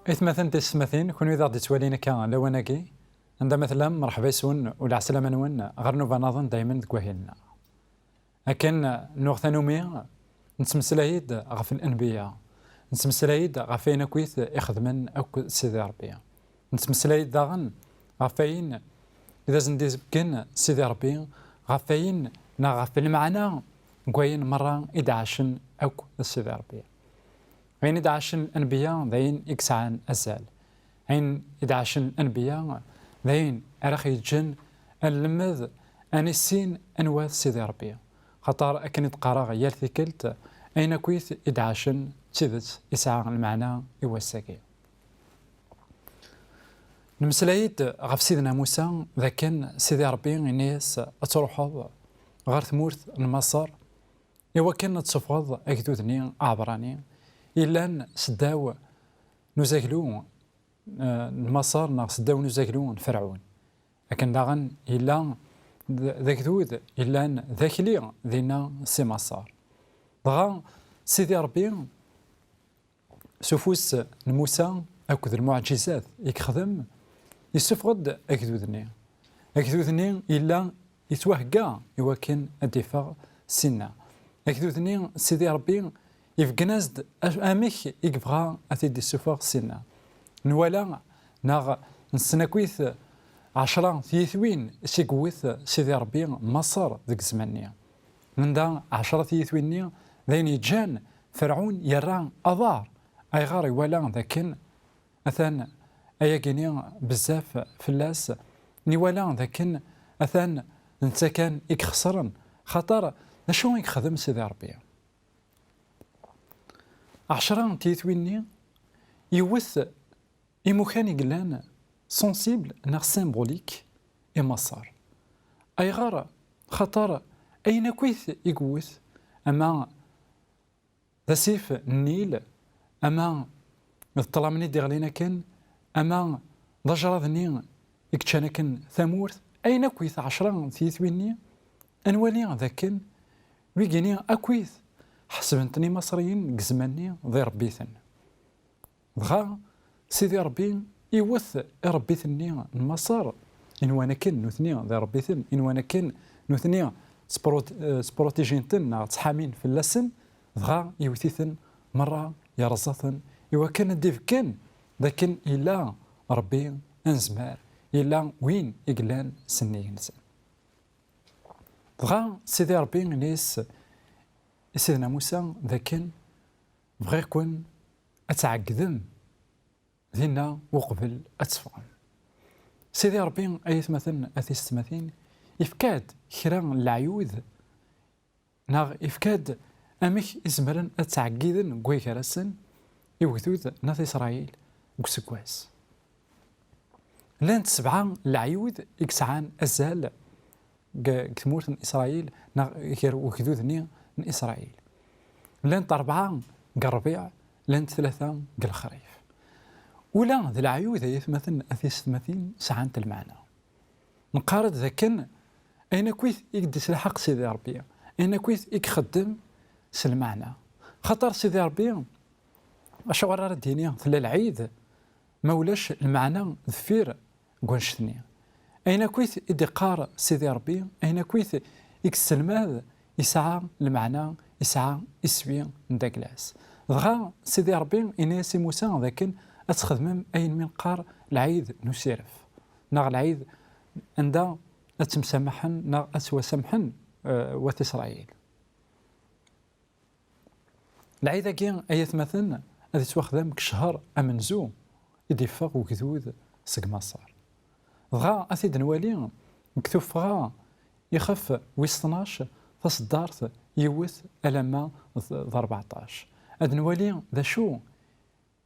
مثلا تسمثين كون إذا تتوالينا كان لوناكي عندما مثلا مرحبا يسون ولا عسلامة نون غير نوفا نظن دائما تكوهيلنا لكن نوغثانومي نتمسلايد غف الأنبياء نتمسلايد غفين كويث يخدمن أو سيدي ربي نتمسلايد داغن غفين إذا زنديز بكن سيدي ربي غفين غف المعنى كوين مرة إدعاشن أو سيدي ربي غين إدعاشن الأنبياء ذين إكسعان أزال غين إدعاشن الأنبياء ذين أرخي الجن اللمذ أن السين أنواث سيدي ربي خطر أكن تقرا غيال ثيكلت أين كويث إدعاشن تشذت إسعى المعنى إواساكي نمسلايد غف سيدنا موسى ذاكن سيدي ربي الناس أتروحض غير ثمورث المصر إوا كان تصفض أكدودني عبراني إلا سداو نزاكلو المصر نا سداو نزاكلو فرعون لكن داغن إلا ذاك ذود إلا ذاكلي ذينا سي مصر دغا سيدي ربي سفوس الموسى أكد المعجزات يخدم يسفقد أكدودني إلا يتوهقا يوكن الدفاع سنة أكدودني سيدي ربي يفقنازد أميك يقفغا أتيدي السفاق سنة نوالا ناغ نسناكويث 10 ثيثوين سيكويث سيدي ربي مصر ذيك الزمانية من دا 10 ثيثوين ذين يجان فرعون يرى أضار أي غاري ولا ذاكن أثان أياكيني بزاف فلاس نيوالا ذاكن أثان نتا كان يخسرن خاطر شنو يخدم سيدي ربي 10 تيثويني يوث إموخان يقلان سونسيبل ناغ سيمبوليك إمصار أي غارة خطر أين كويث يقوث أما ذا سيف النيل أما الطلامني ديغلينا كان أما ضجرة ذني يكتشانا كان ثمورث أين كويث 10 تيثويني أنوالي ذاكن ويجيني أكويث حسبنتني مصريين قزماني ضي ربيثن دغا سيدي ربي يوث ربيثني المصار إن وانا كن نثني ضي ربيثن إن وانا كن نثني سبروتيجينتن تحامين في اللسن دغا يوثيثن مرة يرزثن إوا كان الديف كان لكن إلا ربي أنزمار إلا وين إقلان سني إنسان دغا سيدي ربي نيس سيدنا موسى ذاكن بغي كون أتعقدم ذينا وقبل أتفهم سيدي ربي أيث مثلا أثيست مثين إفكاد خيران العيوذ ناغ إفكاد أميك إزمرن أتعقدن قوي كرسن يوثوذ ناث إسرائيل قسكواس لان 7 العيوذ إكسعان أزال كثمورة إسرائيل ناغ وكذوذني من إسرائيل لان 4 قربيع لان 3 قالخريف ولا ذي العيوذ يثمثن أثيست مثين سعانت المعنى نقارد ذاكن أين كويث يقدس الحق سيدي ربي أين كويث يخدم سلمعنى خطر سيدي ربي أشوار الدينية ثلا العيد ما ولاش المعنى ذفير قوانشتني أين كويث إدقار سيدي ربي أين كويث يكسلماذ يسعى المعنى يسعى يسوي نداكلاس دغا سيدي ربي إناسي موسى ذاكن أتخدمم أين من قار العيد نسيرف ناغ العيد عندها أتمسامحن ناغ أتوسامحن وات إسرائيل العيد كي أيث مثلا هذا تواخذم كشهر أمنزو يدفق وكذوذ سق مصر دغا أثيد نوالي مكتوفغا يخف ويستناش تصدارت يوث ألما 14 أد نوالي ذا شو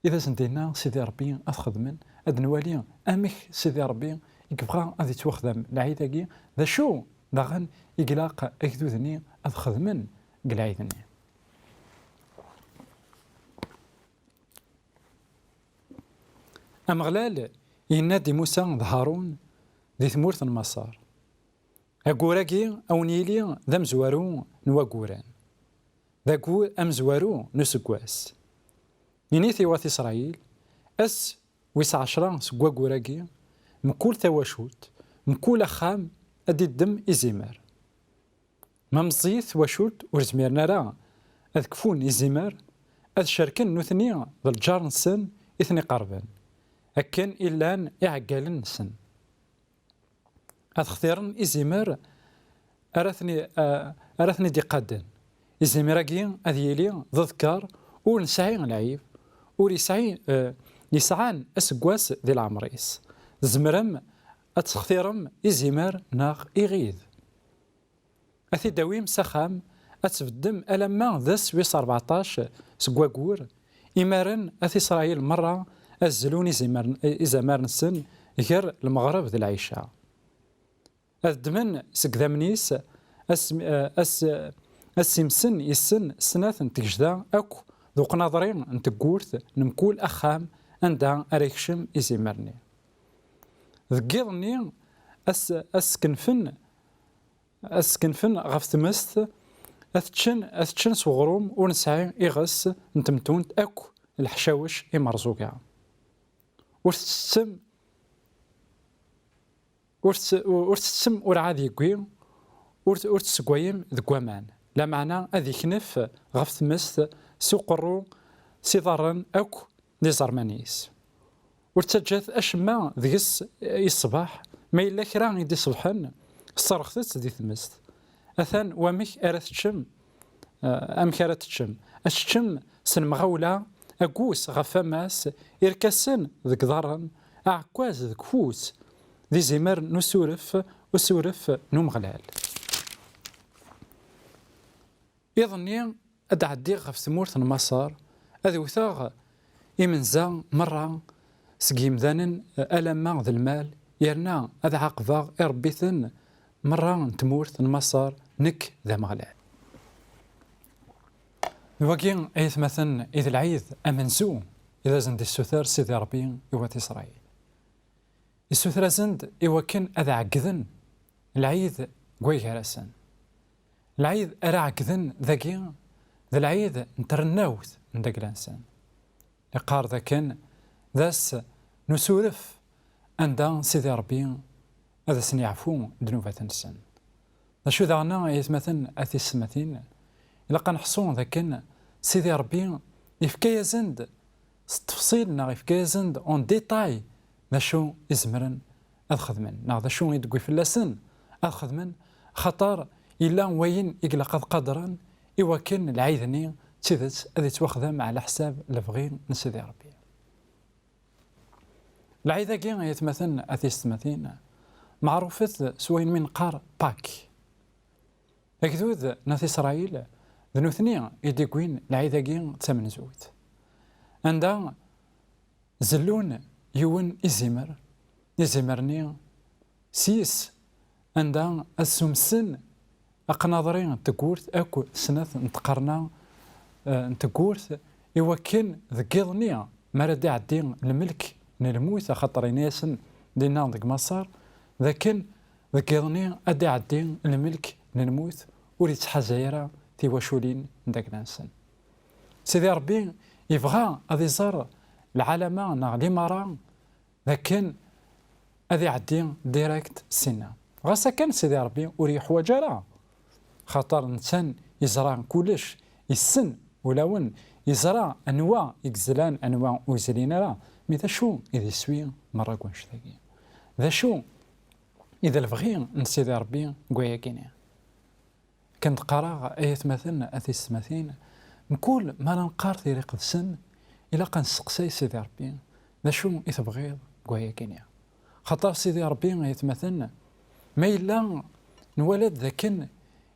إذا سندينا سيدي ربي أتخدمن أد نوالي أمك سيدي ربي يكبغا أذي توخدم العيداكي ذا شو داغن يقلاق أكدوذني أتخدمن قلعيدني أمغلال ينادي موسى هارون ذي ثمورث المسار أقوراكي أو نيلي ذا مزوارو نواقوران ذاكو أمزوارو نسكواس ينيثي واث إسرائيل أس ويس 10 سكواك وراكي مكول تواشوت مكول أخام أدي الدم إزيمار ما مزيث واشوت ورزميرنا راه أذ كفون إزيمار أذ شاركن نوثني ذا الجار نسن إثني قربان أكن إلان إعقال نسن أذ اختيارن إزيمار أراثني دي قادن إزيماراكي أذ يلي ذكر ونسعي العيب وريسعي يسعان أسقواس ذي العمريس زمرم أتختيرم إزيمار ناغ إغيث أثي داويم سخام أتفدم ألما ذس ويس 14 سكواكور إمارن أثي إسرائيل مرة أزلوني إزمار نسن غير المغرب ذي العيشة أذدمن سكذامنيس السمسن يسن سنات تجدا أكو ذوق ناظرين نتقورث نمكول أخام عندها أريكشم إزيمارني ذكيرني أسكنفن غف تمست أثتشن صغروم ونسعي إغس نتمتونت أكو الحشاوش إمرزوقها ورتسم ورعاد يقوي ورتسقويم ذكوامان لا معنى أذي كنف غف تمست سوقرو سيضارن أكو دي زرمانيس ورتجاث أشما ذيس الصباح ما إلا كرا يدي صبحن صرختت دي ثمست أثان وامك أرثتشم أمك أرثتشم أشتشم سن مغولة أقوس غفاماس إركسن ذك ضارن أعكواز ذك فوس ذي زمر نسورف وسورف نمغلال يظني أدعدي غف ثمورث المسار أذي وثاغ إمنزا مرة سقيم ذانن ألما ذا المال يرنا أذا عقفاغ إربيثن مرة تمورث المسار نك ذا مغلال الواقين أيث مثلا إذا العيد أمنزو إذا زند السثار سيدي ربي إوات إسرائيل السثرة زند إواكن أذا عقذن العيد قوي هرسن العيد أرى عقذن ذاكي ذا العيد نترناوث من داك الإنسان لقار ذاكن ذاس نسورف عند سيدي ربي هذا سنعفو ذنوبة السن شو ذانا يتمثل أثي السماتين إلا قنحصون ذاكن سيدي ربي يفكا زند تفصيلنا يفكا زند اون ديتاي ذا شو يزمرن أخذمن ذا شو يدقوي في اللسن أخذمن خطر إلا وين يقلق قدرا إواكن العيذني تذت أذي توخذم على حساب لفغين نسيدي ربي العيذا كي يتمثل أثي السماتين معروفة سوين من قار باك أكدوذ ناثي إسرائيل ذنوثنيا يدقوين العيذا كي تمن زوت عندها زلون يون إزمرني سيس عندها السمسن أقناظرين تقورث أكو سنة نتقرنا نتقورث يوكن ذكيضنيا مرد عدين الملك نلموت خطر ناسن دينا ذك مصر لكن ذكيضنيا أدي عدين الملك نلموت وريت حزيرة في وشولين ذاك الإنسان سيدي ربي يبغى أذي زار العالمة نغلي مرة لكن أذي عدين ديريكت سنة غاسا كان سيدي ربي وريح وجرا خاطر إنسان يزرع كلش يسن ولون يزرع أنواع يكزلان أنواع ويزلين لا ماذا شو إذا يسوي مرة كونش ذاكي ذا شو إذا الفغي نسيدي ربي قويا كينيا كنت قرا آية مثلا أثي السماثين نقول ما ننقار ذي ريق السن إلا قنسقسي سيدي ربي ذا شو إذا بغيض قويا كينيا خاطر سيدي ربي يتمثلنا ما إلا نولد ذاكن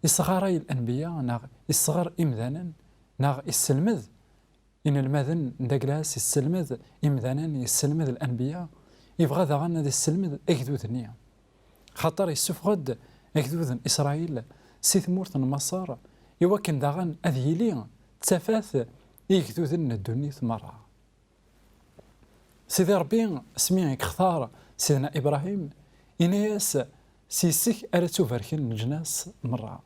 يصغري الأنبياء ناغ يصغر إمذانا ناغ يسلمذ إن المذن داكلاس يسلمذ إمذانا يسلمذ الأنبياء يبغى ذا غانا يسلمذ أكدوذ النية خاطر يسفغد أكدوذ إسرائيل سي ثمورة مصر يوكن ذا غان أذيلي تفاث يكدوذ الدنيا مرة سيدي ربي سميع اختار سيدنا إبراهيم إناس سيسك أرتو فركين الجناس مرة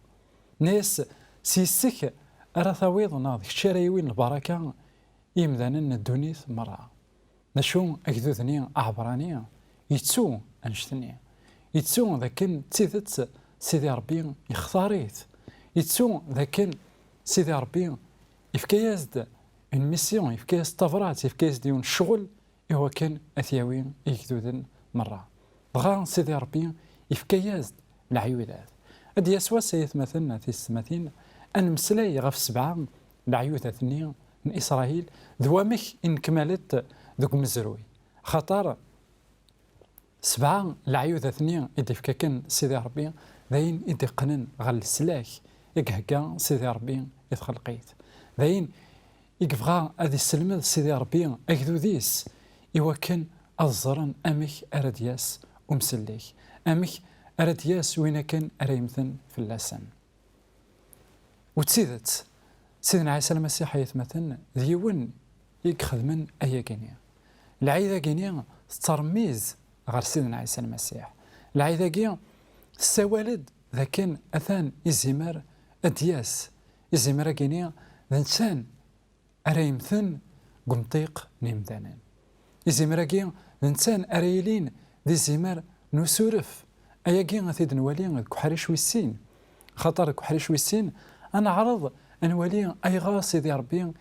ناس سيسك أرى ثويض ناضي شرايوين البركة يمذنن الدنيا مرة نشو أجدودني أعبرانية يتسو أنشتني يتسو ذاكن تيثت سيدي ربي يختاريت يتسو ذاكن سيدي ربي يفكيازد اون ميسيون يفكياز طفرات يفكياز ديون الشغل هو كان أثياوين يجدودن مرة بغا سيدي ربي يفكيازد العيودات هاد يسوى سيث مثلا في السماثين أن مسلاي غف 7 العيودات من إسرائيل ذوامك إن كملت ذوك مزروي خطر 7 العيودات إدي فكاكن سيدي ربي ذاين إدي قنن غال السلاك يكهكا سيدي ربي يتخلقيت ذاين يكفغا هذه السلمة سيدي ربي أكدو ديس إوا كان الزرن أمك أردياس ومسليك أمك أردياس وين كان أريمثن في اللسان وتسيدت سيدنا عيسى المسيح يتمثل ديون يخدمن أي كينيا العيدة كينيا ترميز غير سيدنا عيسى المسيح العيدة كينيا السوالد ذا كان أثان إزمار أدياس إزمار كينيا ذا إنسان أريمثن قمطيق نيمدانان إزمار كينيا ذا إنسان أريلين ذي زمار نسورف أيا كينيا ثيد نوالي كحريش ويسين خطر كحريش ويسين أنا عرض أنوالي أي غاص سيدي ربي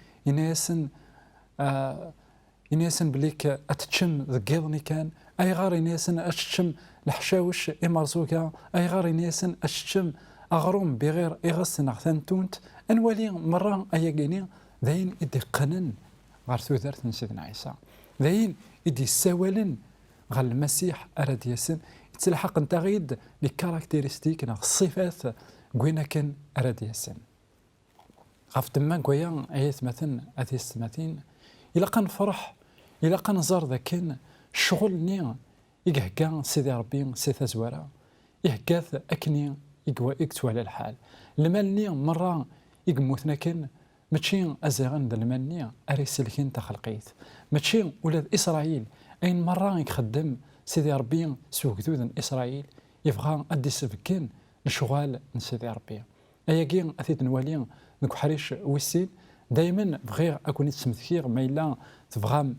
يناسن بليك أتتشم ذقيضني كان أي غار يناسن أتتشم الحشاوش إمرزوكا أي غار يناسن أتتشم أغروم بغير إغاص نغثان تونت أنوالي مرة أي قيني ذاين إدي قنن غار ثوثرت من سيدنا عيسى ذاين إدي سوالن غال المسيح أراد ياسن يتلحق نتغيد لكاركتيرستيك الصفات قوينا كان أراد ياسن غاف تما كويا عيث مثلا أثيس مثين إلا كان فرح إلا كان زار ذا كان الشغل نيا يقهكا سيدي ربي سيثا زوارا يهكاث أكني يكتو على الحال المال نيا مرة يقموثنا كان ماشي أزيغن ذا المال نيا أريسلكين تخلقيت ماشي ولاد إسرائيل أين مرة يخدم سيدي ربي سوق ذوذن إسرائيل يبغى أدي سبكين الشغال من سيدي ربي أيا كين أثيت نوالي نكو حريش ويسين دايما بغير أكون نتسمثكير ما إلا تبغى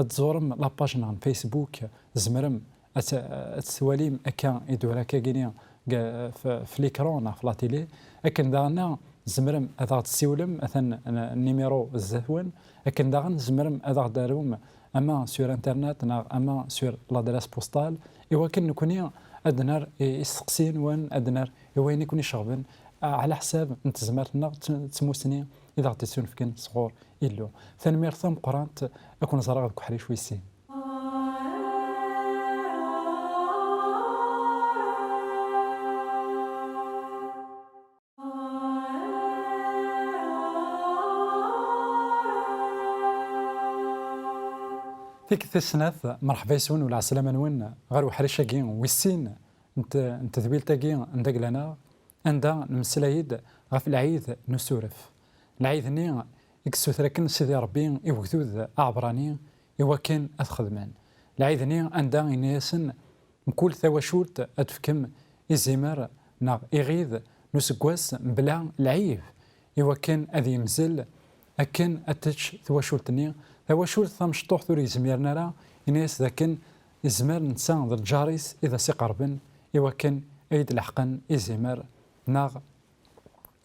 تزورم لاباج نغن فيسبوك زمرم أتسواليم أكا يدور هكا كينيا في ليكرون في لاتيلي أكن داغنا زمرم أذا تسيولم أثن النيميرو الزهون أكن داغن زمرم أذا داروم أما سور انترنت أما سور لادريس بوستال إوا كن نكوني أدنار يسقسين وان أدنار وين يكون يشغبن على حساب نتزمرتنا تسموسني إذا غتسون فكن صغور إلو ثاني ميرثم قرانت أكون زراغ بكحري شويسين فيك الثلاث مرحبا يسون ولا عسلامة نون غير وحريشة كين ويسين انت ذويلتا كين ندق لنا عندها المسلايد غف العيد نسورف العيد ني يكسو ثركن سيدي ربي يوكذوذ أعبراني إوا كان أتخدمان العيد ني عندها يناسن مكل ثواشولت أتفكم إزيمار ناغ إغيذ نسكواس بلا العيب إوا كان أذي مزل أكن أتش ثواشولتني ثواشولت ثمشطوح ثوري زميرنا راه يناس ذاكن إزمار نسان ذا الجاريس إذا سيقربن إوا كان أيد الحقن إزيمار ناغ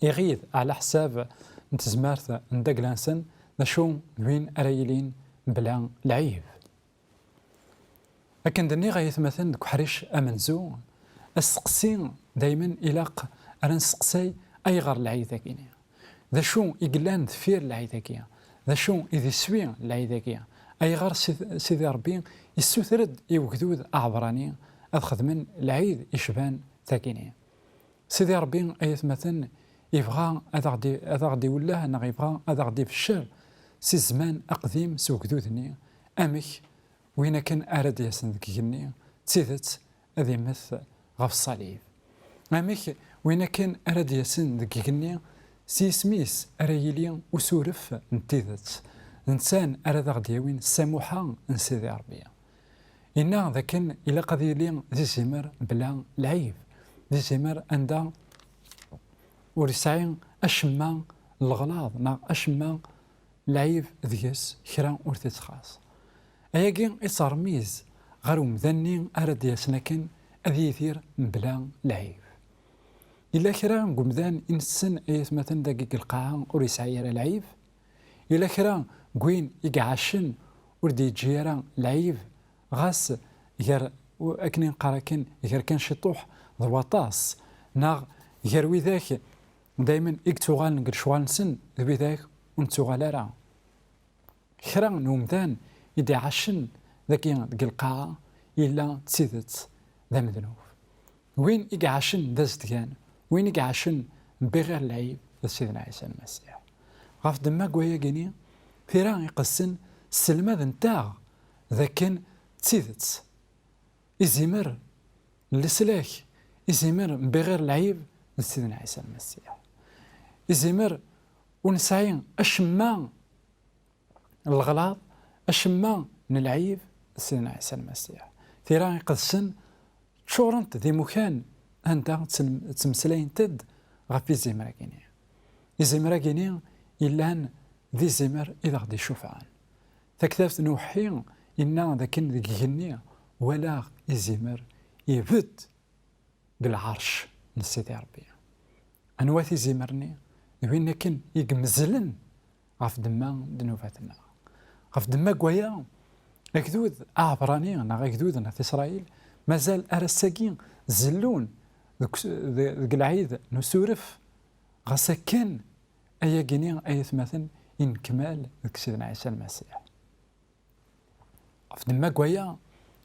يغيظ على حساب نتزمارت ندق لانسن نشو وين أريلين بلا العيب لكن دني غيثمثل دك حريش أمنزو السقسين دايما إلاق أنا نسقسي أي غير العيداكيني ذا شو يقلان ذفير العيداكيا ذا شو إذا سوي العيداكيا أي غير سيدي ربي يسوثرد يوكدود أعبراني أخذ من العيد يشبان ثاكيني سيدي ربي أيثمثل يبغى هذا غدي ولا أنا غيبغى هذا غدي في الشر سي زمان أقديم سوق ذوذني أمك وين كان أراد ياسن ذكيني تسيدت هذه مث غف الصليب أمك وين كان أراد ياسن ذكيني سي سميس أريلي وسورف نتيذت إنسان أراد غدي وين سموحة نسيدي ربي إنا ذاكن إلا قضيلي ذي زمر بلا العيب ذي زمر عندها ورسعين أشما الغلاظ نا أشما العيب ذيس كرا ورثت خاص أياكي إصرميز غير مذني أرد ياسنا كان أذي يثير من بلا لعيب. إلا كرا قمدان إنسان أيث مثلا دقيق القاعة ور يسعى راه لعيب. إلا كرا قوين يقعشن وردي يجي لعيب غاس غير أكنين قراكن غير كان شطوح ضواطاس ناغ غير وذاك دايما إكتوغال نقل شوال سن ذاك ونتوغال راه كرا نومدان يدي عشن ذاك القاعة إلا تسيدت ذا مذنوب وين يقعشن دازت كان وين يقعشن بغير العيب سيدنا عيسى المسيح غاف دما قويا كيني ثيرا يقسن السلمة نتاع ذاكن تسيدت إزيمر لسلاك إزيمر بغير العيب سيدنا عيسى المسيح إزيمر ونسعين أشما الغلاط أشما من العيب سيدنا عيسى المسيح ثيرا يقسن شورنت ذي مكان أنت تمسلين تد غفي زمرة كيني زمرة كيني إلا ذي زمر إذا غدي شوفان تكتفت نوحي إنا ذاكن ذي جنية ولا زمر يبد بالعرش نسيتي ربي أنواتي زمرني وين كن يقمزلن غف دما دنوفاتنا غف دما قويا أكدود أعبراني أنا أكدود في إسرائيل مازال أرساكين زلون ذك العيد نسورف غسكن أيا جنين أي ثمثن إن كمال ذك سيدنا عيسى المسيح في دما قويا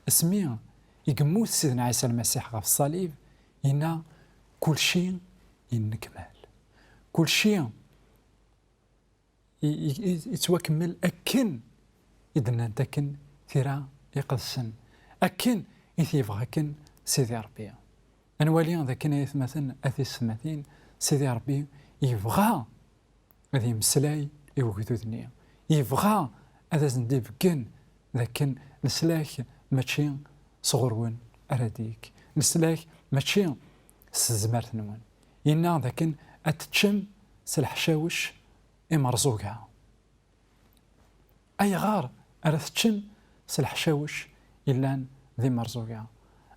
اسمي يقموت سيدنا عيسى المسيح غف الصليب إن كل شيء ينكمل كل شيء يتوكمل أكن إذن أنتكن ثيرا يقدسن أكن يثيفغاكن سيدي ربي أنوالي ذا كان يثمثن أثي السماثين سيدي ربي يبغى هذه مسلاي يوجدودني يبغى هذا زندي بكن لكن نسلاك ماشي صغرون أراديك نسلاك ماشي سزمرت نون إنا ذاكن أتتشم سلحشاوش إمرزوقها أي غار أرثتشم سلحشاوش إلا ذي مرزوقها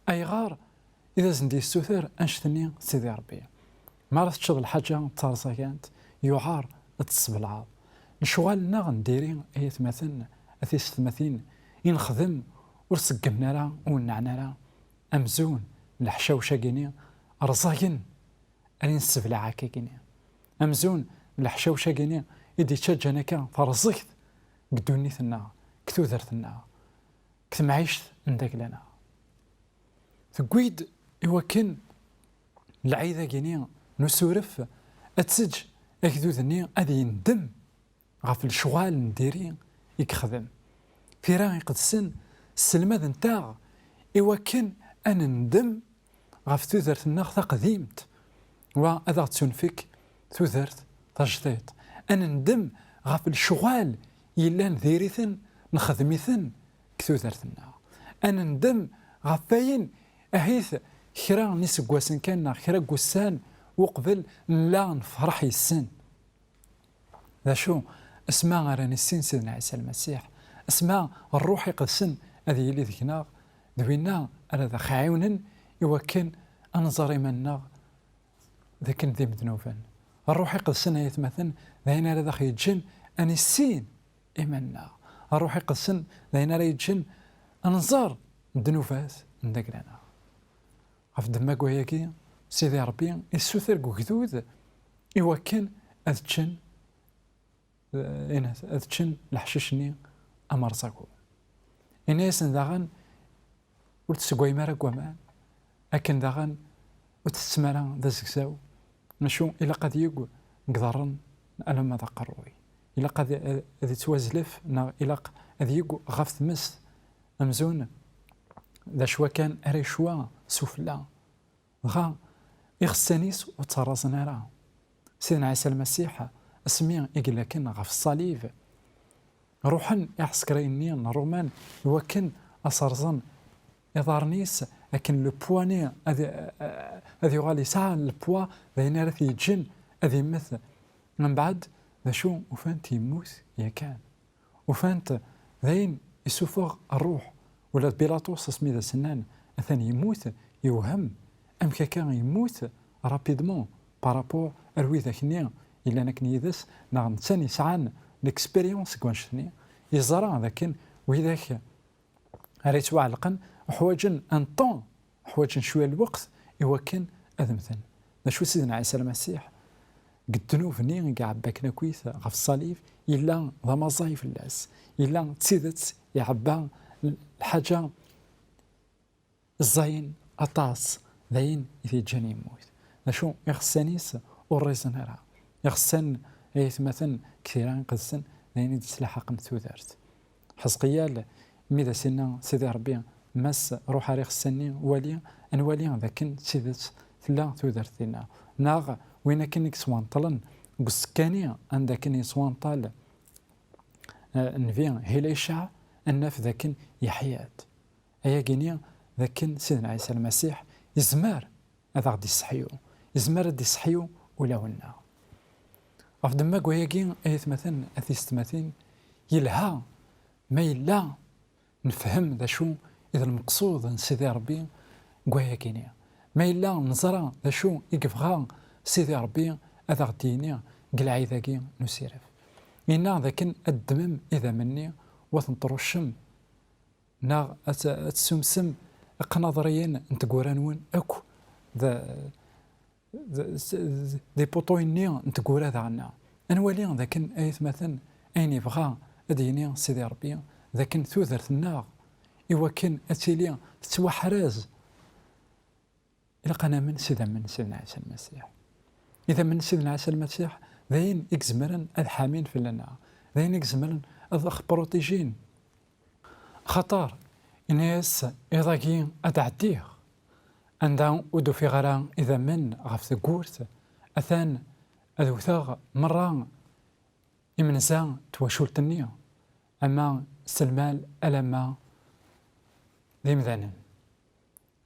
أي غار إذا زندي السوثر أنشتني سيدي ربي ما رث تشغل الحاجة تارصة كانت يعار تصب العاب نشوالنا غنديري أي ثمثن أثي ثمثين ينخدم ورسقمنا راه ونعنا راه أمزون الحشاوشة كيني أرزاقين أني نسبلع عاكا كيني أمزون الحشاوشة كيني إدي تشجنا كا فرزقت قدوني ثنا كثوثر ثنا كثمعيشت نداك لنا ثقويد يوكن العيدة كيني نسورف أتسج أكدوذني أذي يندم غاف الشغال نديري يكخدم في راعي قدسن السلمة نتاع يوكن أنا ندم غاف توثرت الناخ قديمت وأذا تنفك توثرت تجديد أنا ندم غاف الشغال يلان ذيريثن نخدميثن كثوثرت الناخ أنا ندم غاف باين أهيث خيرا نسقواسن كان خيرا قوسان وقبل لا نفرح السن ذا شو اسماء راني السن سيدنا عيسى المسيح اسماء الروح يقدسن هذه اللي ذكنا ذوينا أنا ذا خايونا يوكن أنظري منا ذاك ذي مذنوبا الروح يقدسن يتمثل ذينا ذا خيجن أني السين إيماننا الروح يقدسن ذينا لا يجن أنظر ذنوبات ندق لنا غف دماغ وياكي سيدي ربي السوثر قدود يوكن أذتشن أذتشن لحششني أمر زاكو إناس داغن وتسقوي مارا قوامان أكن داغن وتسمالا ذا زكزاو نشو إلا قد يقو قدرن أنا ما ذا قروي إلا قد ذي توازلف إلا قد يقو غفت مس أمزون ذا شوا كان أري شوا سفلا غا إخسانيس وترازنا راه سيدنا عيسى المسيح اسمي يقول لكن غف الصليب روحا يحسكريني رومان وكن أصرزن يضارنيس لكن لو بواني هذي غالي ساعة البوا ذينا رثي جن هذي مثل من بعد ذا شو وفانت يموت يا كان وفانت ذين يسوفغ الروح ولا بيلاطوس سميذا سنان أثاني يموت يوهم أم كان يموت رابيدمون بارابور أروي ذاك إلا نكني يدس نعم ثاني سعان ليكسبيريونس كوانشتني يزرع ذاك وذاك ريت وعلقا حواجن ان طون حواجن شويه الوقت يوكن اذمثن نشو سيدنا عيسى المسيح قدنو فني كاع باكنا كويس غف الصليب الا ذا مزايف اللاس الا تسيدت يعبا الحاجه الزين اطاس ذاين في جاني يموت نشو يخصنيس وريزن راه يخصن مثلا كثيرا قدسن ذاين يتسلحق ثودرت حزقيال ميدا سينا سيدي ربي مس روح ريخ السني والي انوالي ذاك سيدت ثلا ثودرتنا ناغ وين كنك سوان طلن قسكاني عندك ني سوان طال نفي هيليشع النف ذاك يحيات ايا كينيا ذاك سيدنا عيسى المسيح يزمار هذا غادي يصحيو يزمار غادي يصحيو ولا هنا افضل ما كوياكي ايت مثلا اثيستماتين يلها ما يلا نفهم ذا شو إذا المقصود من سيدي ربي قويا كينيا ما إلا نزرع ذا شو يقفغا سيدي ربي هذا غديني قلعي ذاكي نسيرف إنا ذاكن الدمم إذا مني وثنطرشم نا أتسمسم أقناظريين نتقورانون أكو ذا دي بوطويني نتقورا ذا عنا أنوالي ذاكن أيث مثلا أين يبغى أديني سيدي ربي ذاكن ثوثرت الناغ إوكن أتيليا تتوحرز إلا قنا من سيدنا عيسى المسيح إذا من سيدنا عيسى المسيح ذاين إكزمرن الحامين في لنا ذاين إكزمرن أذخ بروتيجين خطر إنيس إذاكي أدعديه عندها ودو في غران إذا من غفت قورت أثان أذوثاغ مرة إمنزان تواشولت النية أما سلمال ألما ذي مذانا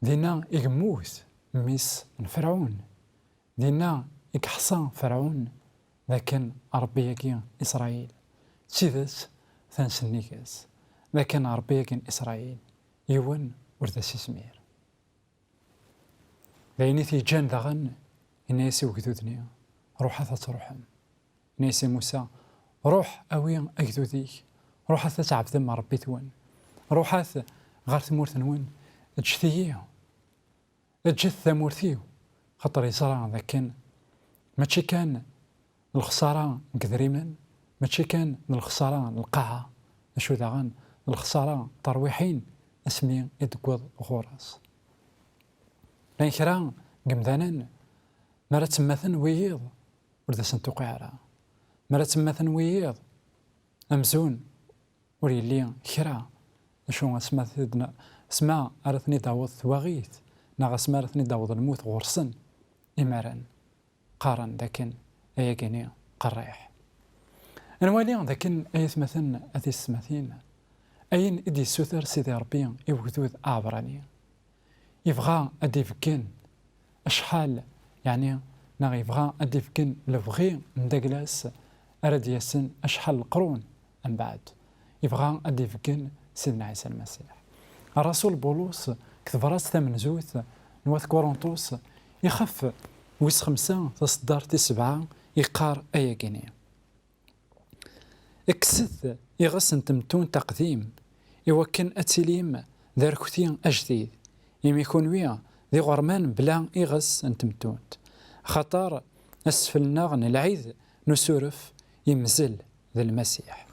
دينا إغموث ميس فرعون دينا إكحصان فرعون لكن ربيكي إسرائيل تشيذس ثانسنيكس لكن ربيكي إسرائيل يون وردسي سمير لأني في جان ذغن إنيسي وكذودني روح تروحم إنيسي موسى روح أوين أكذوديك روح تتعب ذم ربي ثوان روح غار ثمور ثنوان اجثيه اجث ثمورثيو خطر يصرع ذاكن ماشي كان الخسارة كذريما ماشي كان الخسارة القاعة اشو ذاغن الخسارة ترويحين اسمي يدقوض غوراس لان كرا قمذانا مرة تمثن ويض ورد سنتوقع على مرة تمثن ويض أمزون وريلي كرا شو اسمع أرثني داوض ثواغيث ناغ اسمع أرثني داوض الموت غرسن إمارن قارن ذاكن أيا كيني قريح أنوالي ذاكن أيث مثلا أثي السماثين أين إدي سوثر سيدي ربي يوكذوذ أعبراني يبغى أدي فكين أشحال يعني ناغ يبغى أدي فكين لبغي ندقلاس أرد ياسن أشحال القرون من بعد يبغى أدي فكين سيدنا عيسى المسيح الرسول بولس كتب راس ثمن زوث نواث كورنطوس يخف ويس 5 تصدر 7 يقار أيا كينيا اكسث يغسن تمتون تقديم يوكن أتسليم ذاركتين أجديد يم يكون ويا ذي غرمان بلا يغس انتمتونت خطر أسفل ناغن العيد نسورف يمزل ذا المسيح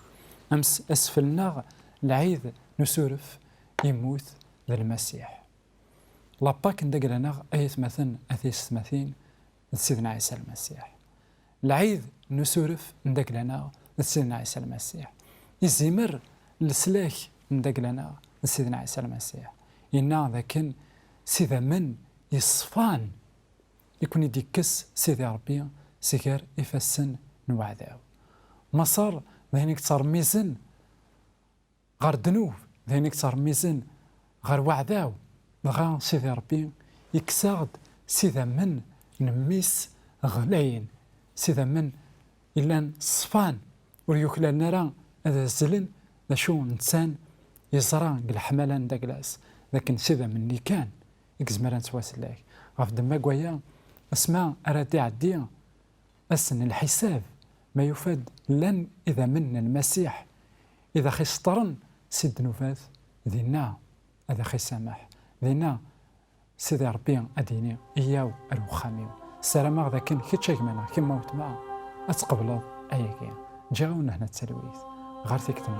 أمس أسفل ناغ العيد نسورف يموت ذا المسيح لاباك ندقل ناغ أيث مثلا أثيس مثين سيدنا عيسى المسيح العيد نسورف ندقل ناغ سيدنا عيسى المسيح يزمر السلاك ندقل ناغ سيدنا عيسى المسيح إنا ذاكن سيدا من يصفان يكون يديكس سيدي ربي سيكار يفسن نوعداو مصر ذهنك تصار ميزن غير دنوب ذهنك تصار ميزن غير وعداو بغا سيدي ربي يكساغد سيدا من نميس غلاين سيدا من إلا صفان وريوكلا نرى هذا الزلن ذا شو نتسان يزرع الحملان داكلاس لكن سيدا مني كان يكزمران تواسلاك غاف دما قويا اسماء أرادي عديا أسن الحساب ما يفاد لن إذا من المسيح إذا خسطرن سيد نفاذ ذينا هذا خي سامح ذينا سيدي ربي أديني إياو الوخاميو السلام غدا كان كيتشاك معنا كيما موت معا أتقبلوا أياكي جاونا هنا التلويث غير تكتب